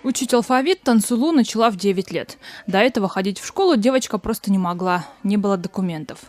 Учить алфавит Тансулу начала в 9 лет. До этого ходить в школу девочка просто не могла, не было документов.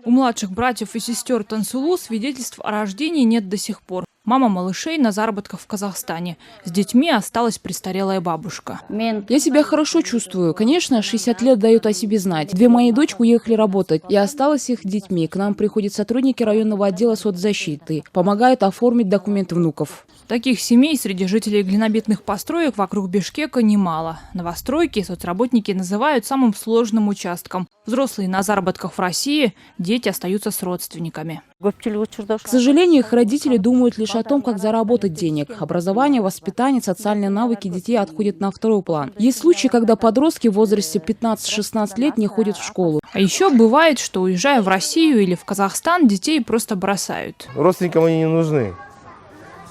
У младших братьев и сестер Тансулу свидетельств о рождении нет до сих пор. Мама малышей на заработках в Казахстане. С детьми осталась престарелая бабушка. Я себя хорошо чувствую. Конечно, 60 лет дают о себе знать. Две мои дочки уехали работать. Я осталась их детьми. К нам приходят сотрудники районного отдела соцзащиты. Помогают оформить документы внуков. Таких семей среди жителей глинобитных построек вокруг Бишкека немало. Новостройки соцработники называют самым сложным участком. Взрослые на заработках в России, дети остаются с родственниками. К сожалению, их родители думают лишь о том, как заработать денег. Образование, воспитание, социальные навыки детей отходят на второй план. Есть случаи, когда подростки в возрасте 15-16 лет не ходят в школу. А еще бывает, что, уезжая в Россию или в Казахстан, детей просто бросают. Родственникам они не нужны.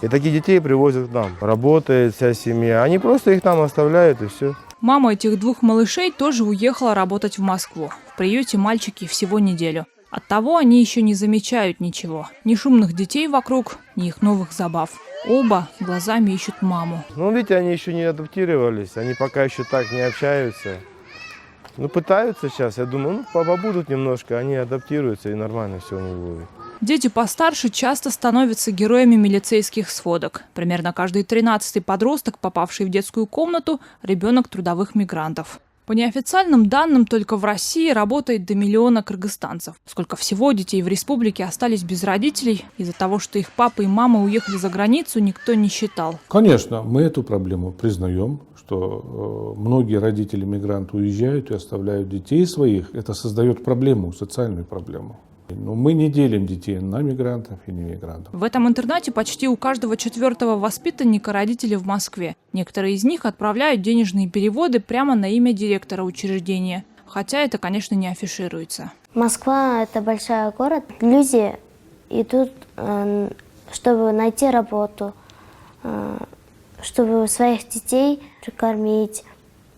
И таких детей привозят к нам. Работает вся семья. Они просто их там оставляют и все. Мама этих двух малышей тоже уехала работать в Москву. В приюте мальчики всего неделю. Оттого они еще не замечают ничего. Ни шумных детей вокруг, ни их новых забав. Оба глазами ищут маму. Ну, видите, они еще не адаптировались. Они пока еще так не общаются. Ну, пытаются сейчас. Я думаю, побудут немножко, они адаптируются и нормально все у них будет. Дети постарше часто становятся героями милицейских сводок. Примерно каждый 13-й подросток, попавший в детскую комнату, ребенок трудовых мигрантов. По неофициальным данным, только в России работает до 1 миллиона кыргызстанцев. Сколько всего детей в республике остались без родителей из-за того, что их папа и мама уехали за границу, никто не считал. Конечно, мы эту проблему признаем, что многие родители-мигранты уезжают и оставляют детей своих. Это создает проблему, социальную проблему. Но мы не делим детей на мигрантов и не мигрантов. В этом интернате почти у каждого 4-го воспитанника родители в Москве. Некоторые из них отправляют денежные переводы прямо на имя директора учреждения. Хотя это, конечно, не афишируется. Москва – это большой город. Люди идут, чтобы найти работу, чтобы своих детей прикормить,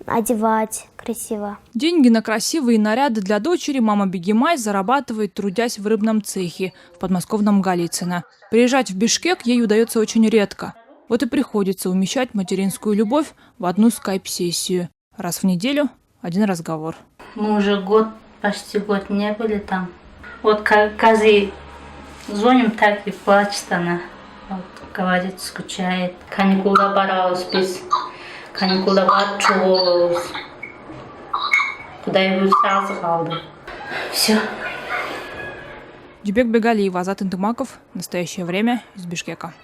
одевать красиво. Деньги на красивые наряды для дочери мама Бегимай зарабатывает, трудясь в рыбном цехе в подмосковном Голицыно. Приезжать в Бишкек ей удается очень редко. Вот и приходится умещать материнскую любовь в одну скайп-сессию. Раз в неделю один разговор. Мы уже почти год не были там. Вот каждый звоним, так и плачет она. Вот, говорит, скучает. Каникулда барабыз біз. Каникулда барып чугулубуз. Кудай буйрса азыр калды. Все. Дюбек Бегалиева, Азат Интымаков. Настоящее время из Бишкека.